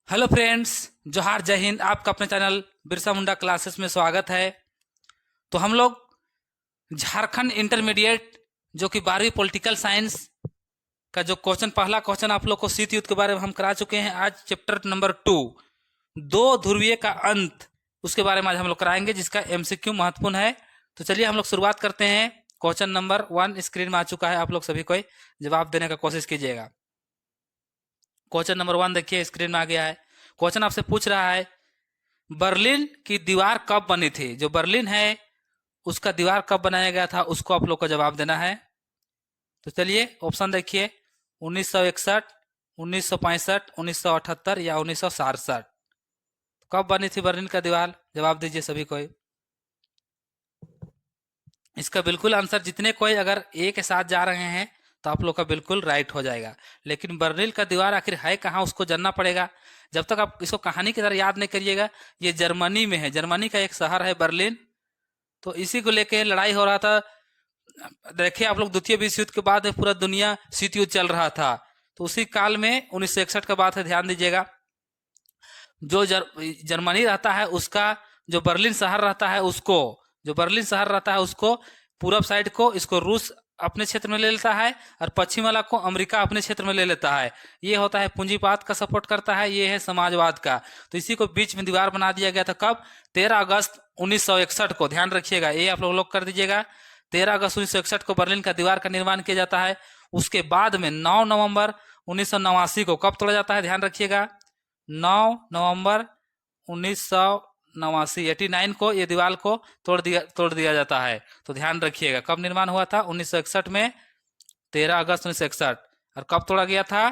Hello friends, जोहार जय हिंद। आपका अपने चैनल बिरसा मुंडा क्लासेस में स्वागत है। तो हम लोग झारखंड इंटरमीडिएट जो कि 12वीं पॉलिटिकल साइंस का जो क्वेश्चन, पहला क्वेश्चन आप लोग को शीत युद्ध के बारे में हम करा चुके हैं। आज चैप्टर नंबर 2 दो ध्रुवीय का अंत, उसके बारे में आज हम लोग कराएंगे, जिसका एमसीक्यू महत्वपूर्ण है। तो चलिए हम लोग शुरुआत करते हैं। क्वेश्चन नंबर 1 स्क्रीन में आ चुका है, आप लोग सभी को जवाब देने का कोशिश कीजिएगा। क्वेश्चन नंबर 1 देखिए स्क्रीन में आ गया है। क्वेश्चन आपसे पूछ रहा है बर्लिन की दीवार कब बनी थी। जो बर्लिन है उसका दीवार कब बनाया गया था, उसको आप लोग को जवाब देना है। तो चलिए ऑप्शन देखिए, 1961, 1965, 1978 या 1967। कब बनी थी बर्लिन का दीवार, जवाब दीजिए सभी कोई। इसका बिल्कुल आंसर, जितने कोई अगर ए के साथ जा रहे हैं तो आप लोग का बिल्कुल राइट हो जाएगा। लेकिन बर्लिन का दीवार आखिर है कहाँ, उसको जानना पड़ेगा। जब तक आप इसको कहानी की तरह याद नहीं करिएगा, ये जर्मनी में है। जर्मनी का एक शहर है बर्लिन, तो इसी को लेके लड़ाई हो रहा था। देखिए आप लोग, द्वितीय विश्व युद्ध के बाद में पूरा दुनिया शीत युद्ध चल रहा था, तो उसी काल में 1961 का बात है, ध्यान दीजिएगा। जो जर्मनी रहता है उसका, जो बर्लिन शहर रहता है उसको, जो बर्लिन शहर रहता है उसको पूरब साइड को इसको रूस अपने क्षेत्र में ले लेता है, और पश्चिम वाला को अमेरिका अपने क्षेत्र में ले लेता है। ये होता है पूंजीवाद का सपोर्ट करता है, ये है समाजवाद का। तो इसी को बीच में दीवार बना दिया गया था। कब? 13 अगस्त 1961 को, ध्यान रखिएगा, ये आप लोग कर दीजिएगा। 13 अगस्त 1961 को बर्लिन का दीवार का निर्माण किया जाता है। उसके बाद में 9 नवंबर 1989 को कब तोड़ा जाता है, ध्यान रखिएगा, 9 नवंबर 1989, 89 को ये दीवार को तोड़ दिया जाता है। तो ध्यान रखिएगा, कब निर्माण हुआ था, 1961 में, 13 अगस्त 1961। और कब तोड़ा गया था,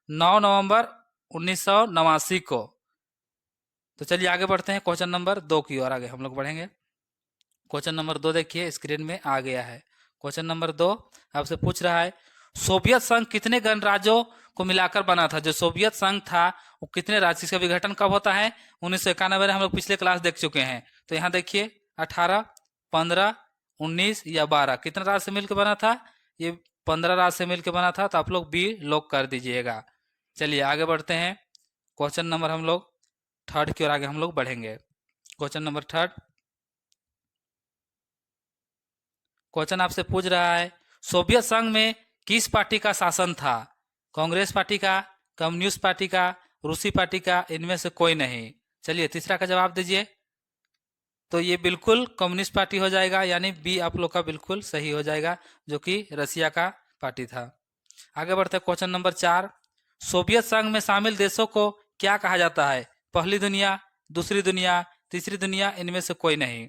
9 नवंबर 1989 को। तो चलिए आगे बढ़ते हैं क्वेश्चन नंबर 2 की ओर, आगे हम लोग बढ़ेंगे। क्वेश्चन नंबर 2 देखिए स्क्रीन में आ गया है। क्वेश्चन नंबर 2 आपसे पूछ रहा है सोवियत संघ कितने गणराज्यों को मिलाकर बना था। जो सोवियत संघ था वो कितने राज्य, इसका विघटन कब होता है, 1991 में। हम लोग पिछले क्लास देख चुके हैं। तो यहाँ देखिए 18, 15, 19 या 12, कितने राज्य से मिलकर बना था, ये 15 राज्य से मिलकर बना था। तो आप लोग बी लॉक कर दीजिएगा। चलिए आगे बढ़ते हैं। क्वेश्चन नंबर हम लोग 3 की ओर आगे हम लोग बढ़ेंगे। क्वेश्चन नंबर 3, क्वेश्चन आपसे पूछ रहा है सोवियत संघ में किस पार्टी का शासन था। कांग्रेस पार्टी का, कम्युनिस्ट पार्टी का, रूसी पार्टी का, इनमें से कोई नहीं। चलिए तीसरा का जवाब दीजिए। तो ये बिल्कुल कम्युनिस्ट पार्टी हो जाएगा, यानी बी आप लोग का बिल्कुल सही हो जाएगा, जो कि रसिया का पार्टी था। आगे बढ़ते हैं क्वेश्चन नंबर 4, सोवियत संघ में शामिल देशों को क्या कहा जाता है। पहली दुनिया, दूसरी दुनिया, तीसरी दुनिया, इनमें से कोई नहीं।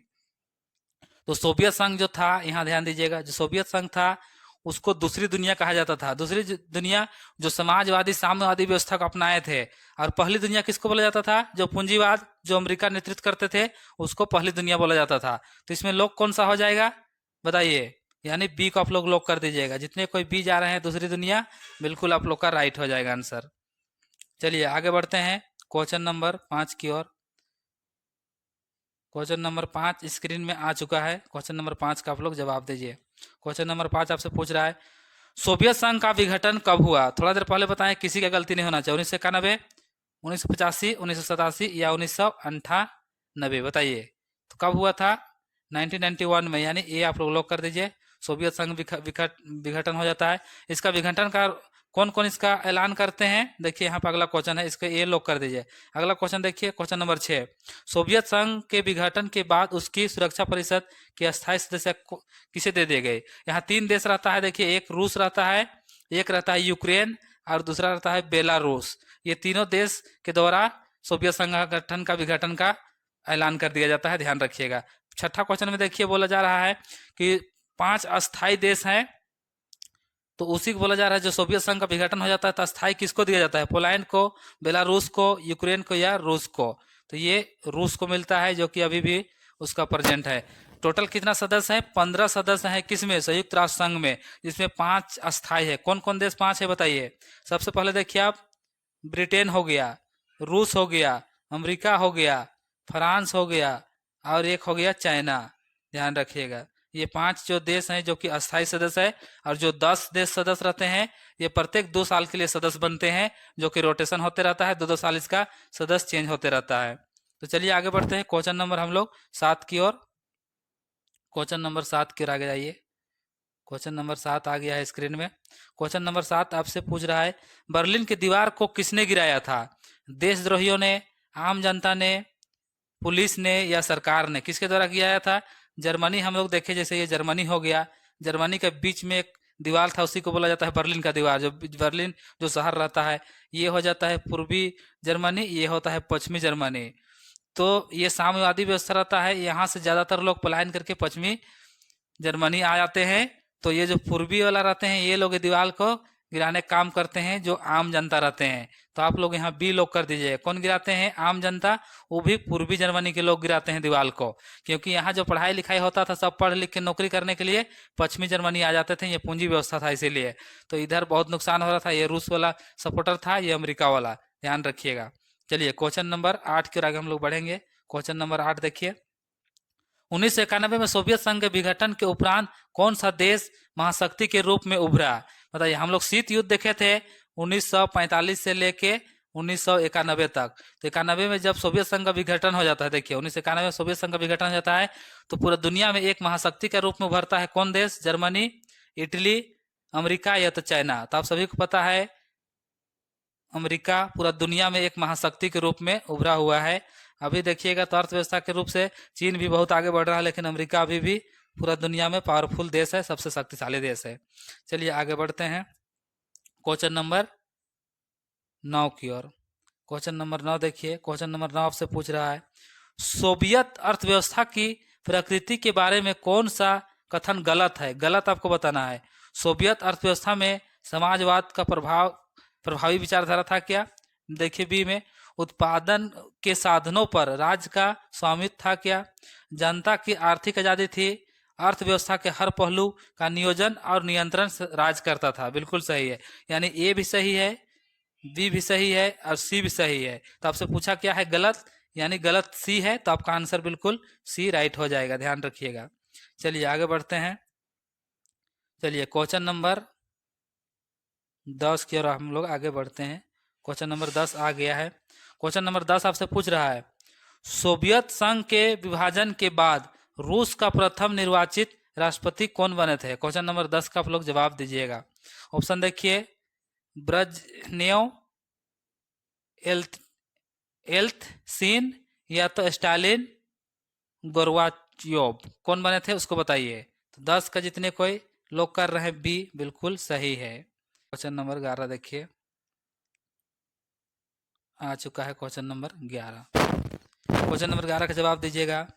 तो सोवियत संघ जो था, यहाँ ध्यान दीजिएगा, जो सोवियत संघ था उसको दूसरी दुनिया कहा जाता था। दूसरी दुनिया जो समाजवादी साम्यवादी व्यवस्था को अपनाए थे। और पहली दुनिया किसको बोला जाता था, जो पूंजीवाद जो अमेरिका नेतृत्व करते थे उसको पहली दुनिया बोला जाता था। तो इसमें लोग कौन सा हो जाएगा बताइए, यानी बी को आप लोग लॉक कर दीजिएगा। जितने कोई बी जा रहे हैं दूसरी दुनिया, बिल्कुल आप लोग का राइट हो जाएगा आंसर। चलिए आगे बढ़ते हैं क्वेश्चन नंबर 5 की ओर। क्वेश्चन नंबर 5 स्क्रीन में आ चुका है। क्वेश्चन नंबर 5 का आप लोग जवाब दीजिए। क्वेश्चन नंबर 5 आपसे पूछ रहा है सोवियत संघ का विघटन कब हुआ। थोड़ा देर पहले बताएं, किसी का गलती नहीं होना चाहिए। 1991, 1985, 1987 या 1998, बताइए तो कब हुआ था, 1991 में, यानी ये आप लोग लॉक कर दीजिए। सोवियत संघ विघटन हो जाता है। इसका विघटन का कौन कौन इसका ऐलान करते हैं, देखिए यहाँ पर अगला क्वेश्चन है, इसका ये लॉक कर दीजिए। अगला क्वेश्चन देखिए, क्वेश्चन नंबर 6, सोवियत संघ के विघटन के बाद उसकी सुरक्षा परिषद के अस्थायी सदस्य किसे दे दिए गए। यहाँ 3 देश रहता है, देखिए, एक रूस रहता है, एक रहता है यूक्रेन, और दूसरा रहता है बेलारूस। ये तीनों देश के द्वारा सोवियत संघ गठन का विघटन का ऐलान कर दिया जाता है, ध्यान रखिएगा। छठा क्वेश्चन में देखिए बोला जा रहा है कि 5 अस्थायी देश हैं, तो उसी को बोला जा रहा है जो सोवियत संघ का विघटन हो जाता है तो अस्थायी किसको दिया जाता है, पोलैंड को, बेलारूस को, यूक्रेन को या रूस को। तो ये रूस को मिलता है, जो कि अभी भी उसका प्रेजेंट है। टोटल कितना सदस्य है, 15 सदस्य हैं, किसमें, संयुक्त राष्ट्र संघ में, जिसमें 5 अस्थायी है। कौन कौन देश 5 है बताइए। सबसे पहले देखिए आप, ब्रिटेन हो गया, रूस हो गया, अमेरिका हो गया, फ्रांस हो गया, और एक हो गया चाइना। ध्यान रखिएगा, ये 5 जो देश हैं जो कि अस्थायी सदस्य है। और जो 10 देश सदस्य रहते हैं, ये प्रत्येक 2 साल के लिए सदस्य बनते हैं, जो कि रोटेशन होते रहता है, 2-2 साल इसका सदस्य चेंज होते रहता है। तो चलिए आगे बढ़ते हैं, क्वेश्चन नंबर हम लोग 7 की ओर। क्वेश्चन नंबर 7 की ओर आगे जाइए। क्वेश्चन नंबर 7 आ गया है स्क्रीन में। क्वेश्चन नंबर 7 आपसे पूछ रहा है, बर्लिन की दीवार को किसने गिराया था? देशद्रोहियों ने, आम जनता ने, पुलिस ने या सरकार ने? किसके द्वारा गिराया था? जर्मनी हम लोग देखे, जैसे ये जर्मनी हो गया, जर्मनी के बीच में एक दीवार था, उसी को बोला जाता है बर्लिन का दीवार। जो बर्लिन जो शहर रहता है, ये हो जाता है पूर्वी जर्मनी, ये होता है पश्चिमी जर्मनी। तो ये साम्यवादी व्यवस्था रहता है, यहाँ से ज्यादातर लोग पलायन करके पश्चिमी जर्मनी आ जाते हैं। तो ये जो पूर्वी वाला रहते हैं, ये लोग दीवार को गिराने का काम करते हैं, जो आम जनता रहते हैं। तो आप लोग यहाँ बी लोग कर दीजिए, कौन गिराते हैं? आम जनता। वो भी पूर्वी जर्मनी के लोग गिराते हैं दीवार को, क्योंकि यहाँ जो पढ़ाई लिखाई होता था, सब पढ़ लिख के नौकरी करने के लिए पश्चिमी जर्मनी आ जाते थे, ये पूंजी व्यवस्था था इसीलिए। तो इधर बहुत नुकसान हो रहा था, ये रूस वाला सपोर्टर था, ये अमेरिका वाला, ध्यान रखिएगा। चलिए क्वेश्चन नंबर 8 के आगे हम लोग बढ़ेंगे। क्वेश्चन नंबर 8 देखिए, 1991 में सोवियत संघ के विघटन के उपरांत कौन सा देश महाशक्ति के रूप में उभरा? बताइए। हम लोग शीत युद्ध देखे थे 1945 से लेके 1991 तक। तो 91 में जब सोवियत संघ का विघटन हो जाता है, देखिए 1991 में सोवियत संघ का विघटन हो जाता है, तो पूरा दुनिया में एक महाशक्ति के रूप में उभरता है कौन देश? जर्मनी, इटली, अमेरिका या तो चाइना? तो आप सभी को पता है, अमेरिका पूरा दुनिया में एक महाशक्ति के रूप में उभरा हुआ है। अभी देखिएगा तो अर्थव्यवस्था के रूप से चीन भी बहुत आगे बढ़ रहा है, लेकिन अमेरिका अभी भी पूरा दुनिया में पावरफुल देश है, सबसे शक्तिशाली देश है। चलिए आगे बढ़ते हैं क्वेश्चन नंबर 9 की ओर। क्वेश्चन नंबर 9 देखिए। क्वेश्चन नंबर 9 आपसे पूछ रहा है, सोवियत अर्थव्यवस्था की प्रकृति के बारे में कौन सा कथन गलत है? गलत आपको बताना है। सोवियत अर्थव्यवस्था में समाजवाद का प्रभावी विचारधारा था क्या? देखिए बी में, उत्पादन के साधनों पर राज्य का स्वामित्व था क्या? जनता की आर्थिक आजादी थी? अर्थव्यवस्था के हर पहलू का नियोजन और नियंत्रण राज्य करता था? बिल्कुल सही है, यानी ए भी सही है, बी भी सही है और सी भी सही है। तो आपसे पूछा क्या है? गलत, यानी गलत सी है, तो आपका आंसर बिल्कुल सी राइट हो जाएगा, ध्यान रखिएगा। चलिए आगे बढ़ते हैं। चलिए क्वेश्चन नंबर 10 की ओर हम लोग आगे बढ़ते हैं। क्वेश्चन नंबर 10 आ गया है। क्वेश्चन नंबर 10 आपसे पूछ रहा है, सोवियत संघ के विभाजन के बाद रूस का प्रथम निर्वाचित राष्ट्रपति कौन बने थे? क्वेश्चन नंबर 10 का आप लोग जवाब दीजिएगा। ऑप्शन देखिए, ब्रेजनेव, एल्त्सिन या तो स्टालिन, गोर्बाचोव? कौन बने थे उसको बताइए। तो 10 का जितने कोई लोग कर रहे हैं बी, बिल्कुल सही है। क्वेश्चन नंबर 11 देखिए, आ चुका है क्वेश्चन नंबर 11। क्वेश्चन नंबर 11 का जवाब दीजिएगा।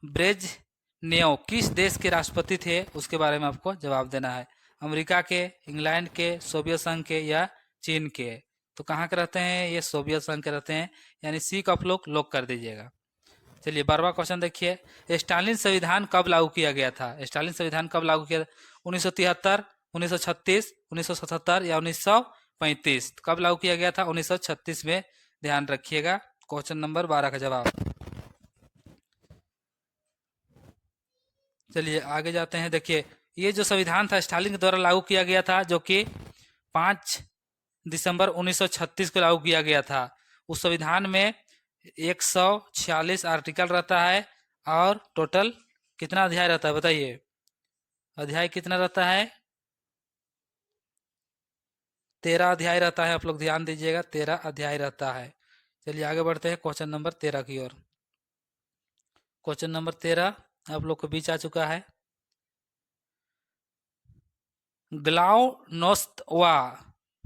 ब्रेजनेव किस देश के राष्ट्रपति थे, उसके बारे में आपको जवाब देना है। अमेरिका के, इंग्लैंड के, सोवियत संघ के या चीन के? तो कहाँ के रहते हैं? ये सोवियत संघ के रहते हैं, यानी सी का आप लोग लॉक कर दीजिएगा। चलिए 12वां क्वेश्चन देखिए, स्टालिन संविधान कब लागू किया गया था? स्टालिन संविधान कब लागू किया? 1973, 1936, 1977 या 1935? कब लागू किया गया था? 1936 में, ध्यान रखिएगा। क्वेश्चन नंबर 12 का जवाब। चलिए आगे जाते हैं। देखिए ये जो संविधान था स्टालिन के द्वारा लागू किया गया था, जो कि 5 दिसंबर 1936 को लागू किया गया था। उस संविधान में 146 आर्टिकल रहता है और टोटल कितना अध्याय रहता है बताइए? अध्याय कितना रहता है? 13 अध्याय रहता है। आप लोग ध्यान दीजिएगा, 13 अध्याय रहता है। चलिए आगे बढ़ते हैं क्वेश्चन नंबर 13 की ओर। क्वेश्चन नंबर 13 आप लोग को बीच आ चुका है। ग्लाउनोस्त व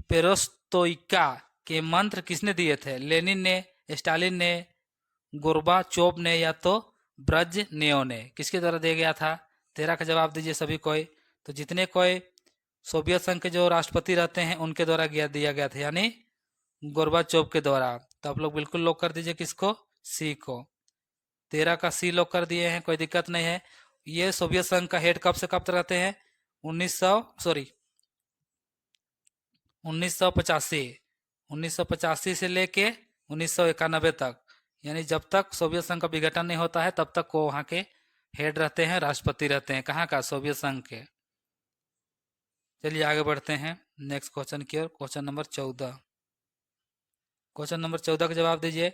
पेरोस्तोइका के मंत्र किसने दिए थे? लेनिन ने, स्टालिन ने, गोर्बाचोव ने या तो ब्रेजनेव ने? किसके द्वारा दिया गया था? 13 का जवाब दीजिए सभी कोई। तो जितने कोई सोवियत संघ के जो राष्ट्रपति रहते हैं उनके द्वारा दिया गया था, यानी गोर्बाचोव के द्वारा। तो आप लोग बिल्कुल लॉक कर दीजिए किसको? सी को। 13 का सी लॉक कर दिए हैं, कोई दिक्कत नहीं है। ये सोवियत संघ का हेड कब से कब तक रहते हैं? 1985 से लेके 1991 तक, यानी जब तक सोवियत संघ का विघटन नहीं होता है तब तक वो वहाँ के हेड रहते हैं, राष्ट्रपति रहते हैं। कहाँ का? सोवियत संघ के। चलिए आगे बढ़ते हैं नेक्स्ट क्वेश्चन की ओर। क्वेश्चन नंबर 14, क्वेश्चन नंबर 14 का जवाब दीजिए।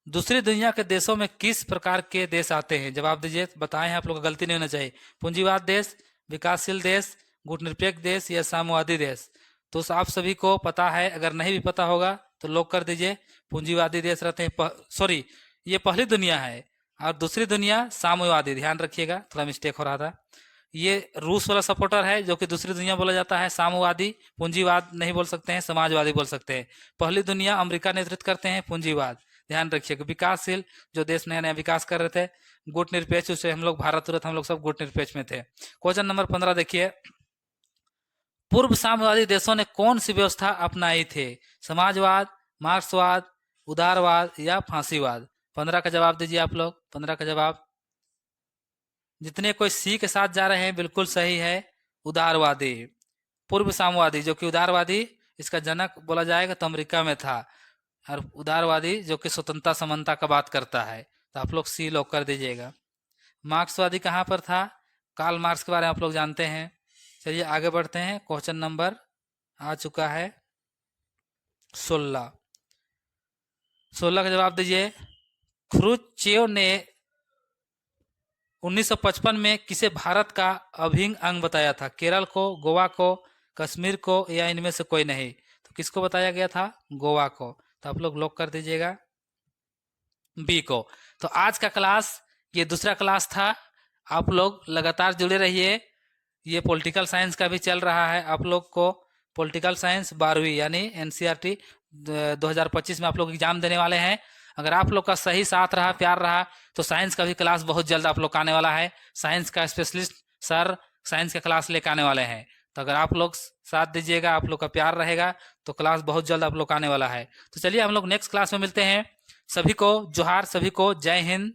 दूसरी दुनिया के देशों में किस प्रकार के देश आते हैं? जवाब दीजिए, बताएं, आप लोग को गलती नहीं होना चाहिए। पूंजीवाद देश, विकासशील देश, गुटनिरपेक्ष देश या साम्यवादी देश? तो आप सभी को पता है, अगर नहीं भी पता होगा तो लॉक कर दीजिए। पूंजीवादी देश रहते हैं, सॉरी ये पहली दुनिया है, और दूसरी दुनिया साम्यवादी, ध्यान रखिएगा, थोड़ा मिस्टेक हो रहा था। ये रूस वाला सपोर्टर है जो कि दूसरी दुनिया बोला जाता है, साम्यवादी। पूंजीवाद नहीं बोल सकते हैं, समाजवादी बोल सकते हैं। पहली दुनिया अमेरिका नेतृत्व करते हैं, पूंजीवाद, ध्यान रखिएगा। विकासशील, जो देश नया नया विकास कर रहे थे। गुट निरपेक्ष, उससे हम लोग भारत तुरंत हम लोग सब गुट निरपेक्ष में थे। क्वेश्चन नंबर 15 देखिए, पूर्व साम्यवादी देशों ने कौन सी व्यवस्था अपनाई थे? समाजवाद, मार्क्सवाद, उदारवाद या फांसीवाद? 15 का जवाब दीजिए आप लोग, 15 का जवाब। जितने कोई सी के साथ जा रहे हैं बिल्कुल सही है, उदारवादी। पूर्व साम्यवादी, जो कि उदारवादी इसका जनक बोला जाएगा तो अमेरिका में था, और उदारवादी जो कि स्वतंत्रता समानता का बात करता है, तो आप लोग सी लॉक कर दीजिएगा। मार्क्सवादी कहाँ पर था? कार्ल मार्क्स के बारे में आप लोग जानते हैं। चलिए आगे बढ़ते हैं। क्वेश्चन नंबर आ चुका है 16, 16 का जवाब दीजिए। ख्रुश्चेव ने 1955 में किसे भारत का अभिन्न अंग बताया था? केरल को, गोवा को, कश्मीर को या इनमें से कोई नहीं? तो किसको बताया गया था? गोवा को। तो आप लोग लॉक कर दीजिएगा बी को। तो आज का क्लास ये दूसरा क्लास था, आप लोग लगातार जुड़े रहिए। ये पॉलिटिकल साइंस का भी चल रहा है, आप लोग को पॉलिटिकल साइंस 12वीं यानी एनसीईआरटी 2025 में आप लोग एग्जाम देने वाले हैं। अगर आप लोग का सही साथ रहा, प्यार रहा, तो साइंस का भी क्लास बहुत जल्द आप लोग का आने वाला है। साइंस का स्पेशलिस्ट सर साइंस का क्लास लेकर आने वाले हैं, तो अगर आप लोग साथ दीजिएगा, आप लोग का प्यार रहेगा, तो क्लास बहुत जल्द आप लोग का आने वाला है। तो चलिए हम लोग नेक्स्ट क्लास में मिलते हैं। सभी को जोहार, सभी को जय हिंद।